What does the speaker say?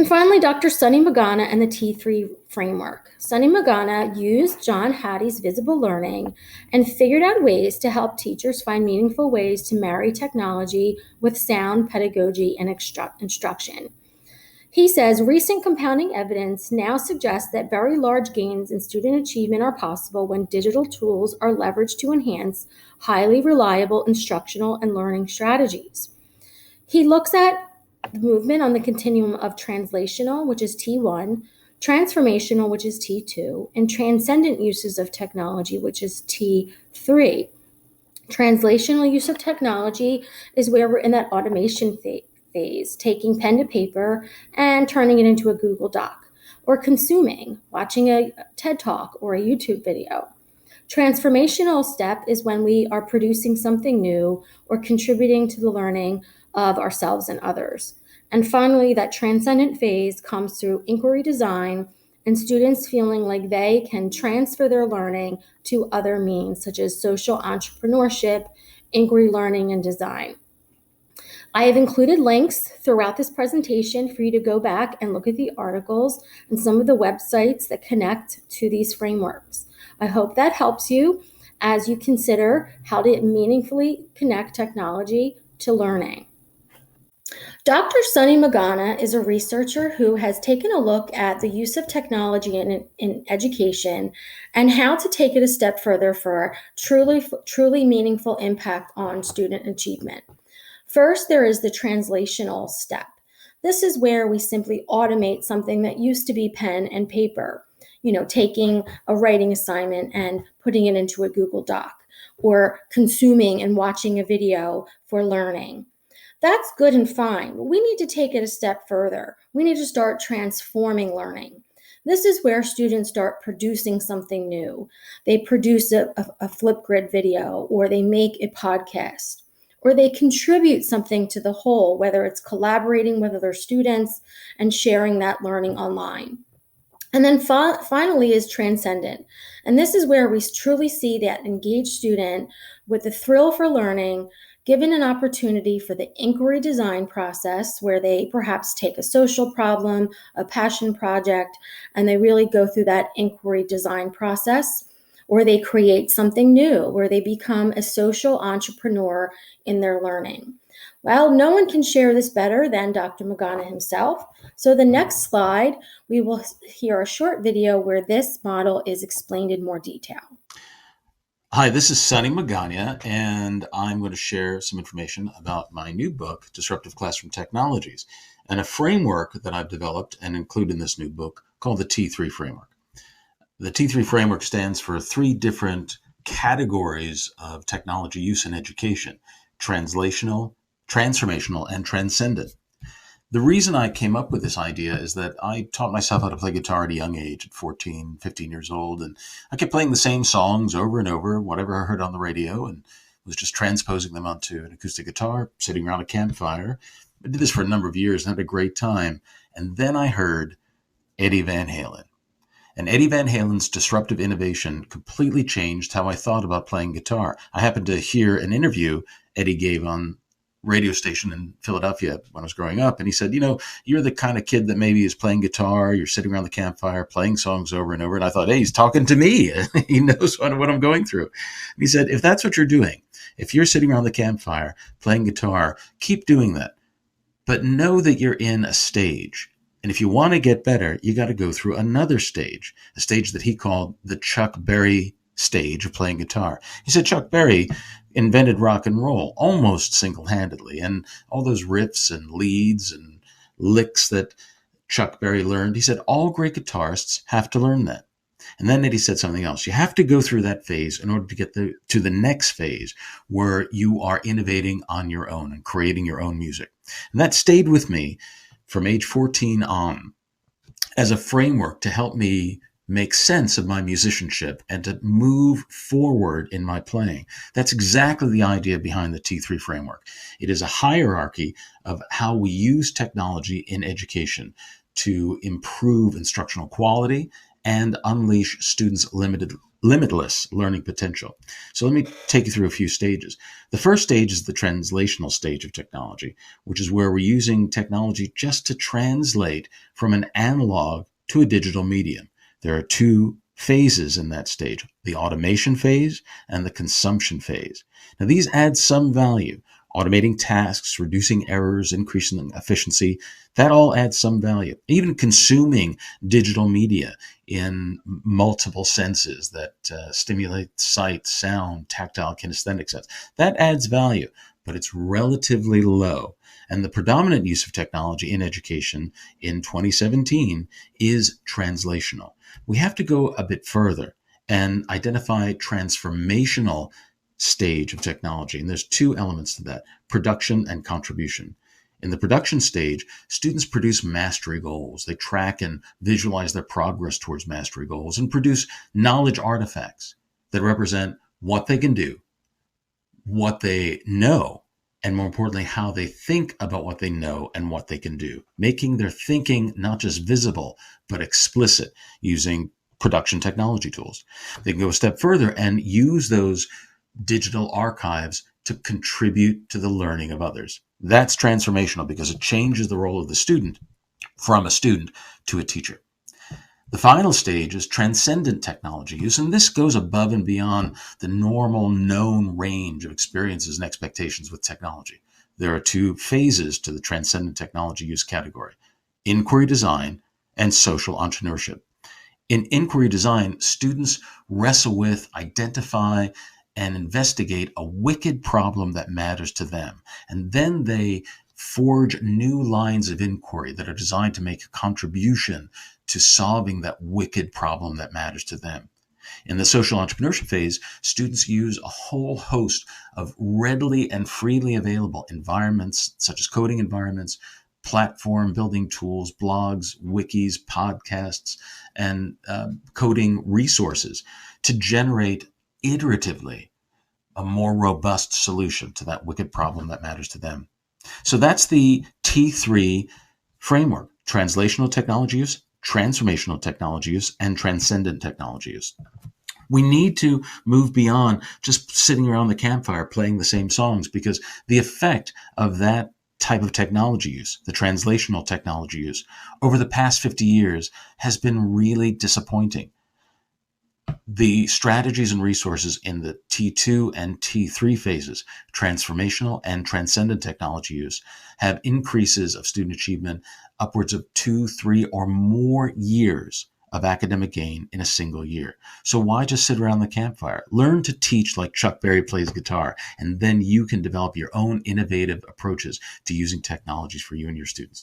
And finally, Dr. Sonny Magana and the T3 framework. Sonny Magana used John Hattie's visible learning and figured out ways to help teachers find meaningful ways to marry technology with sound pedagogy and instruction. He says recent compounding evidence now suggests that very large gains in student achievement are possible when digital tools are leveraged to enhance highly reliable instructional and learning strategies. He looks at the movement on the continuum of translational, which is T1, transformational, which is T2, and transcendent uses of technology, which is T3. Translational use of technology is where we're in that automation phase, taking pen to paper and turning it into a Google Doc, or consuming, watching a TED Talk or a YouTube video. Transformational step is when we are producing something new or contributing to the learning of ourselves and others. And finally, that transcendent phase comes through inquiry design and students feeling like they can transfer their learning to other means, such as social entrepreneurship, inquiry learning, and design. I have included links throughout this presentation for you to go back and look at the articles and some of the websites that connect to these frameworks. I hope that helps you as you consider how to meaningfully connect technology to learning. Dr. Sonny Magana is a researcher who has taken a look at the use of technology in education and how to take it a step further for truly meaningful impact on student achievement. First, there is the translational step. This is where we simply automate something that used to be pen and paper, taking a writing assignment and putting it into a Google Doc, or consuming and watching a video for learning. That's good and fine, but we need to take it a step further. We need to start transforming learning. This is where students start producing something new. They produce a Flipgrid video, or they make a podcast, or they contribute something to the whole, whether it's collaborating with other students and sharing that learning online. And then finally is transcendent. And this is where we truly see that engaged student with the thrill for learning, given an opportunity for the inquiry design process, where they perhaps take a social problem, a passion project, and they really go through that inquiry design process, or they create something new, where they become a social entrepreneur in their learning. Well, no one can share this better than Dr. Magana himself. So the next slide, we will hear a short video where this model is explained in more detail. Hi, this is Sonny Magana, and I'm going to share some information about my new book, Disruptive Classroom Technologies, and a framework that I've developed and include in this new book called the T3 framework. The T3 framework stands for 3 different categories of technology use in education: translational, transformational, and transcendent. The reason I came up with this idea is that I taught myself how to play guitar at a young age, at 14, 15 years old, and I kept playing the same songs over and over, whatever I heard on the radio, and was just transposing them onto an acoustic guitar, sitting around a campfire. I did this for a number of years and had a great time. And then I heard Eddie Van Halen. And Eddie Van Halen's disruptive innovation completely changed how I thought about playing guitar. I happened to hear an interview Eddie gave on radio station in Philadelphia when I was growing up. And he said, you're the kind of kid that maybe is playing guitar, you're sitting around the campfire, playing songs over and over. And I thought, hey, he's talking to me. He knows what I'm going through. And he said, if that's what you're doing, if you're sitting around the campfire playing guitar, keep doing that. But know that you're in a stage. And if you want to get better, you got to go through another stage, a stage that he called the Chuck Berry stage of playing guitar. He said Chuck Berry invented rock and roll almost single-handedly, and all those riffs and leads and licks that Chuck Berry learned, he said all great guitarists have to learn that. And then Eddie said something else. You have to go through that phase in order to get to the next phase, where you are innovating on your own and creating your own music. And that stayed with me from age 14 on as a framework to help me make sense of my musicianship and to move forward in my playing. That's exactly the idea behind the T3 framework. It is a hierarchy of how we use technology in education to improve instructional quality and unleash students' limited limitless learning potential. So let me take you through a few stages. The first stage is the translational stage of technology, which is where we're using technology just to translate from an analog to a digital medium. There are two phases in that stage, the automation phase and the consumption phase. Now, these add some value. Automating tasks, reducing errors, increasing efficiency, that all adds some value. Even consuming digital media in multiple senses that stimulate sight, sound, tactile, kinesthetic sense, that adds value, but it's relatively low. And the predominant use of technology in education in 2017 is translational. We have to go a bit further and identify transformational stage of technology. And there's two elements to that: production and contribution. In the production stage, students produce mastery goals. They track and visualize their progress towards mastery goals and produce knowledge artifacts that represent what they can do, what they know, and more importantly, how they think about what they know and what they can do, making their thinking not just visible, but explicit using production technology tools. They can go a step further and use those digital archives to contribute to the learning of others. That's transformational because it changes the role of the student from a student to a teacher. The final stage is transcendent technology use, and this goes above and beyond the normal known range of experiences and expectations with technology. There are two phases to the transcendent technology use category: inquiry design and social entrepreneurship. In inquiry design, students wrestle with, identify, and investigate a wicked problem that matters to them. And then they forge new lines of inquiry that are designed to make a contribution to solving that wicked problem that matters to them. In the social entrepreneurship phase, students use a whole host of readily and freely available environments, such as coding environments, platform building tools, blogs, wikis, podcasts, and coding resources to generate iteratively a more robust solution to that wicked problem that matters to them. So that's the T3 framework: translational technology use, transformational technology use, and transcendent technology use. We need to move beyond just sitting around the campfire playing the same songs, because the effect of that type of technology use, the translational technology use, over the past 50 years has been really disappointing. The strategies and resources in the T2 and T3 phases, transformational and transcendent technology use, have increases of student achievement upwards of 2, 3, or more years of academic gain in a single year. So why just sit around the campfire? Learn to teach like Chuck Berry plays guitar, and then you can develop your own innovative approaches to using technologies for you and your students.